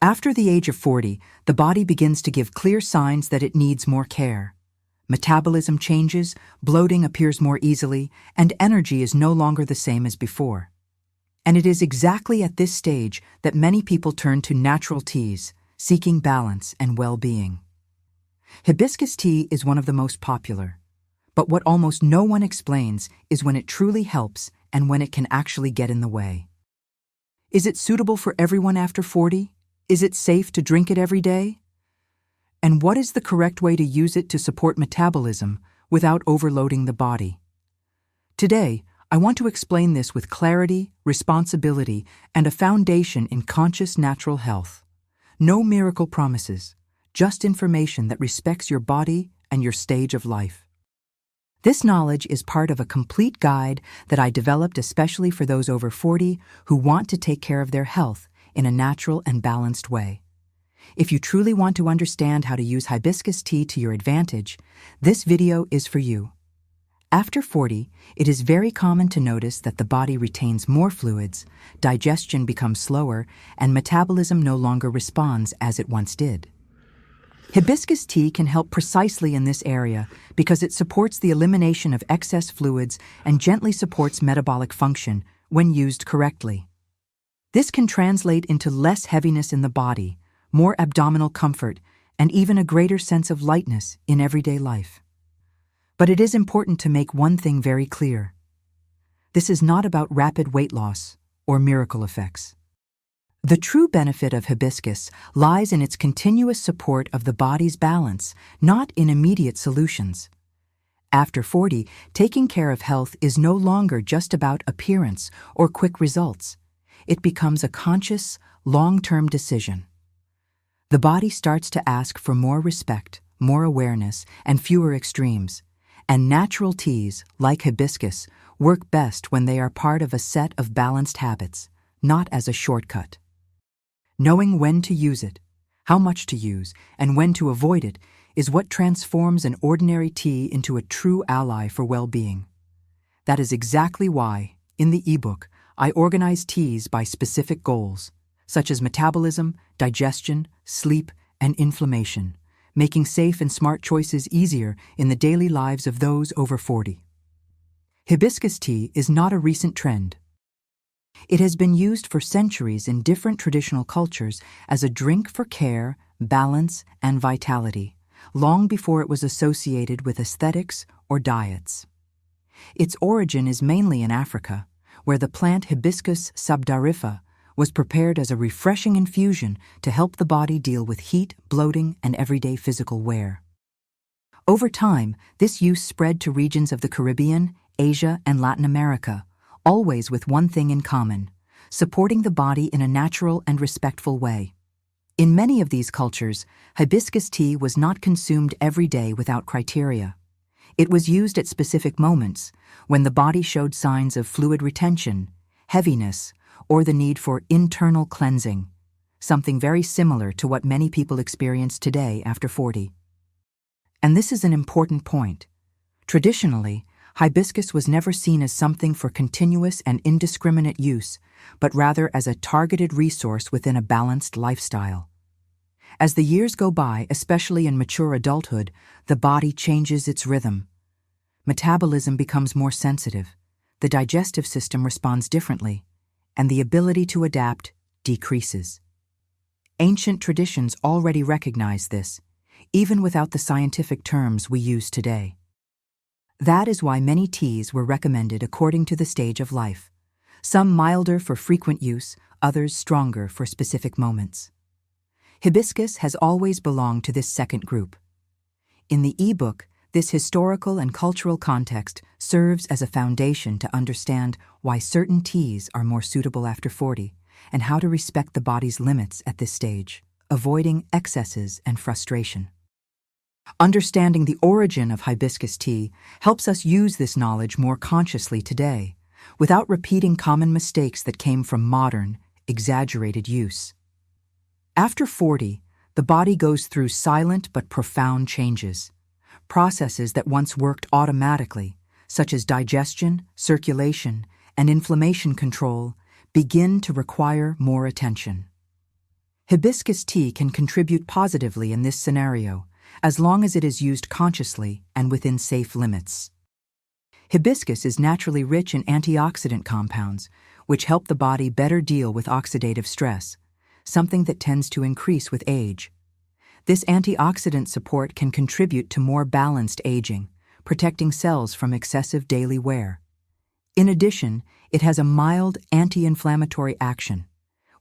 After the age of 40, the body begins to give clear signs that it needs more care. Metabolism changes, bloating appears more easily, and energy is no longer the same as before. And it is exactly at this stage that many people turn to natural teas, seeking balance and well-being. Hibiscus tea is one of the most popular, but what almost no one explains is when it truly helps and when it can actually get in the way. Is it suitable for everyone after 40? Is it safe to drink it every day? And what is the correct way to use it to support metabolism without overloading the body? Today, I want to explain this with clarity, responsibility, and a foundation in conscious natural health. No miracle promises, just information that respects your body and your stage of life. This knowledge is part of a complete guide that I developed especially for those over 40 who want to take care of their health in a natural and balanced way. If you truly want to understand how to use hibiscus tea to your advantage, this video is for you. After 40, it is very common to notice that the body retains more fluids, digestion becomes slower, and metabolism no longer responds as it once did. Hibiscus tea can help precisely in this area because it supports the elimination of excess fluids and gently supports metabolic function when used correctly. This can translate into less heaviness in the body, more abdominal comfort, and even a greater sense of lightness in everyday life. But it is important to make one thing very clear. This is not about rapid weight loss or miracle effects. The true benefit of hibiscus lies in its continuous support of the body's balance, not in immediate solutions. After 40, taking care of health is no longer just about appearance or quick results. It becomes a conscious, long-term decision. The body starts to ask for more respect, more awareness, and fewer extremes. And natural teas, like hibiscus, work best when they are part of a set of balanced habits, not as a shortcut. Knowing when to use it, how much to use, and when to avoid it is what transforms an ordinary tea into a true ally for well-being. That is exactly why, in the ebook, I organize teas by specific goals, such as metabolism, digestion, sleep, and inflammation, making safe and smart choices easier in the daily lives of those over 40. Hibiscus tea is not a recent trend. It has been used for centuries in different traditional cultures as a drink for care, balance, and vitality, long before it was associated with aesthetics or diets. Its origin is mainly in Africa, where the plant Hibiscus subdarifa was prepared as a refreshing infusion to help the body deal with heat, bloating, and everyday physical wear. Over time, this use spread to regions of the Caribbean, Asia, and Latin America, always with one thing in common: supporting the body in a natural and respectful way. In many of these cultures, hibiscus tea was not consumed every day without criteria. It was used at specific moments, when the body showed signs of fluid retention, heaviness, or the need for internal cleansing, something very similar to what many people experience today after 40. And this is an important point. Traditionally, hibiscus was never seen as something for continuous and indiscriminate use, but rather as a targeted resource within a balanced lifestyle. As the years go by, especially in mature adulthood, the body changes its rhythm. Metabolism becomes more sensitive, the digestive system responds differently, and the ability to adapt decreases. Ancient traditions already recognize this, even without the scientific terms we use today. That is why many teas were recommended according to the stage of life, some milder for frequent use, others stronger for specific moments. Hibiscus has always belonged to this second group. In the ebook, this historical and cultural context serves as a foundation to understand why certain teas are more suitable after 40 and how to respect the body's limits at this stage, avoiding excesses and frustration. Understanding the origin of hibiscus tea helps us use this knowledge more consciously today, without repeating common mistakes that came from modern, exaggerated use. After 40, the body goes through silent but profound changes. Processes that once worked automatically, such as digestion, circulation, and inflammation control, begin to require more attention. Hibiscus tea can contribute positively in this scenario, as long as it is used consciously and within safe limits. Hibiscus is naturally rich in antioxidant compounds, which help the body better deal with oxidative stress, something that tends to increase with age. This antioxidant support can contribute to more balanced aging, protecting cells from excessive daily wear. In addition, it has a mild anti-inflammatory action,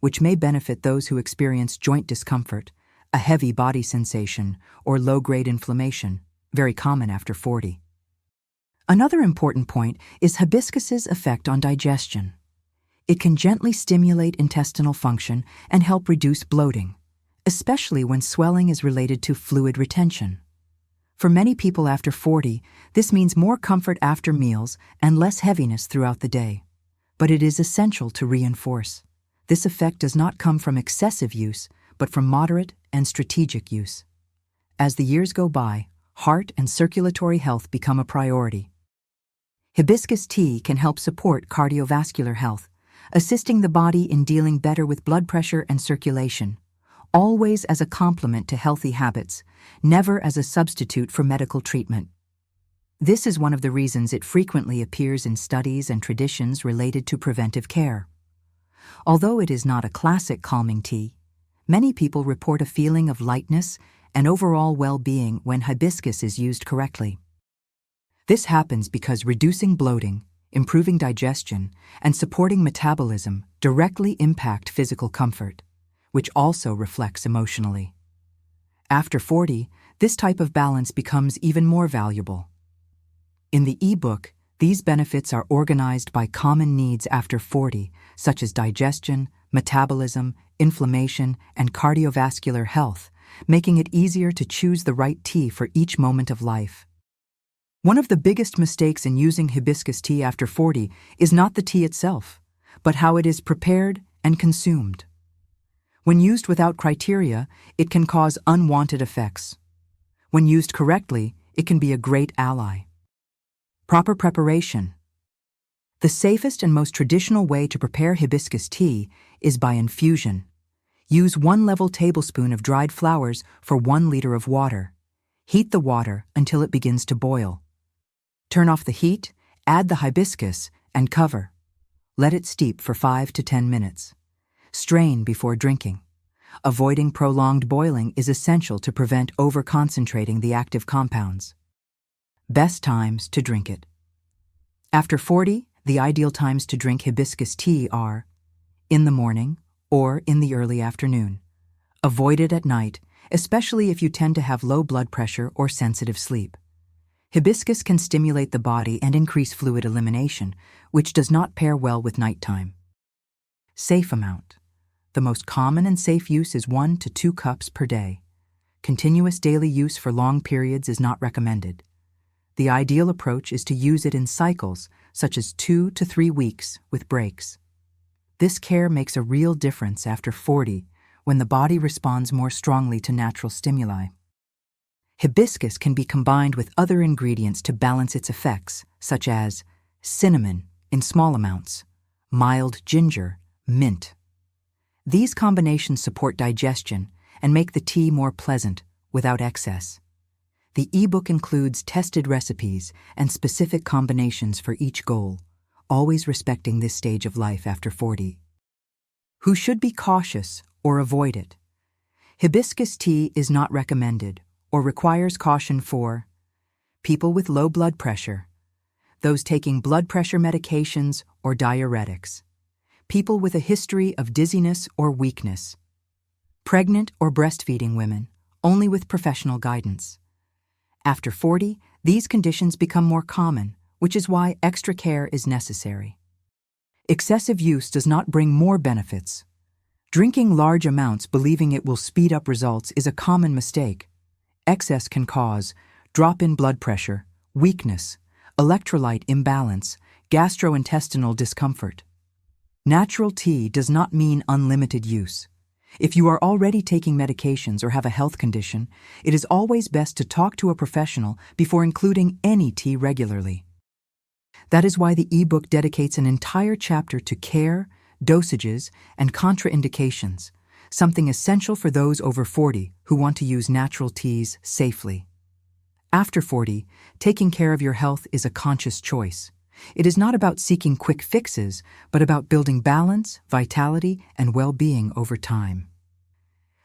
which may benefit those who experience joint discomfort, a heavy body sensation, or low-grade inflammation, very common after 40. Another important point is hibiscus's effect on digestion. It can gently stimulate intestinal function and help reduce bloating, especially when swelling is related to fluid retention. For many people after 40, this means more comfort after meals and less heaviness throughout the day. But it is essential to reinforce. This effect does not come from excessive use, but from moderate and strategic use. As the years go by, heart and circulatory health become a priority. Hibiscus tea can help support cardiovascular health, assisting the body in dealing better with blood pressure and circulation, always as a complement to healthy habits, never as a substitute for medical treatment. This is one of the reasons it frequently appears in studies and traditions related to preventive care. Although it is not a classic calming tea, many people report a feeling of lightness and overall well-being when hibiscus is used correctly. This happens because reducing bloating, improving digestion, and supporting metabolism directly impact physical comfort, which also reflects emotionally. After 40, this type of balance becomes even more valuable. In the ebook, these benefits are organized by common needs after 40, such as digestion, metabolism, inflammation, and cardiovascular health, making it easier to choose the right tea for each moment of life. One of the biggest mistakes in using hibiscus tea after 40 is not the tea itself, but how it is prepared and consumed. When used without criteria, it can cause unwanted effects. When used correctly, it can be a great ally. Proper preparation. The safest and most traditional way to prepare hibiscus tea is by infusion. Use 1 level tablespoon of dried flowers for 1 liter of water. Heat the water until it begins to boil. Turn off the heat, add the hibiscus, and cover. Let it steep for 5 to 10 minutes. Strain before drinking. Avoiding prolonged boiling is essential to prevent over-concentrating the active compounds. Best times to drink it. After 40, the ideal times to drink hibiscus tea are in the morning or in the early afternoon. Avoid it at night, especially if you tend to have low blood pressure or sensitive sleep. Hibiscus can stimulate the body and increase fluid elimination, which does not pair well with nighttime. Safe amount. The most common and safe use is 1 to 2 cups per day. Continuous daily use for long periods is not recommended. The ideal approach is to use it in cycles, such as 2 to 3 weeks, with breaks. This care makes a real difference after 40, when the body responds more strongly to natural stimuli. Hibiscus can be combined with other ingredients to balance its effects, such as cinnamon in small amounts, mild ginger, mint. These combinations support digestion and make the tea more pleasant without excess. The ebook includes tested recipes and specific combinations for each goal, always respecting this stage of life after 40. Who should be cautious or avoid it? Hibiscus tea is not recommended or requires caution for people with low blood pressure, those taking blood pressure medications or diuretics, people with a history of dizziness or weakness, pregnant or breastfeeding women, only with professional guidance. After 40, these conditions become more common, which is why extra care is necessary. Excessive use does not bring more benefits. Drinking large amounts believing it will speed up results is a common mistake. Excess can cause drop in blood pressure, weakness, electrolyte imbalance, gastrointestinal discomfort. Natural tea does not mean unlimited use. If you are already taking medications or have a health condition, it is always best to talk to a professional before including any tea regularly. That is why the ebook dedicates an entire chapter to care, dosages, and contraindications, something essential for those over 40 who want to use natural teas safely. After 40, taking care of your health is a conscious choice. It is not about seeking quick fixes, but about building balance, vitality, and well-being over time.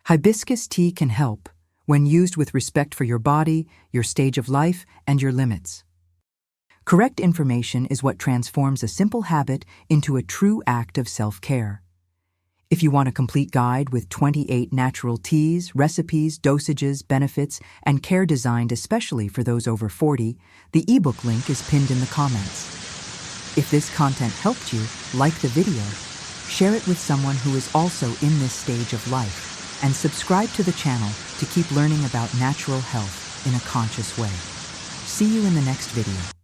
Hibiscus tea can help when used with respect for your body, your stage of life, and your limits. Correct information is what transforms a simple habit into a true act of self-care. If you want a complete guide with 28 natural teas, recipes, dosages, benefits, and care designed especially for those over 40, the ebook link is pinned in the comments. If this content helped you, like the video, share it with someone who is also in this stage of life, and subscribe to the channel to keep learning about natural health in a conscious way. See you in the next video.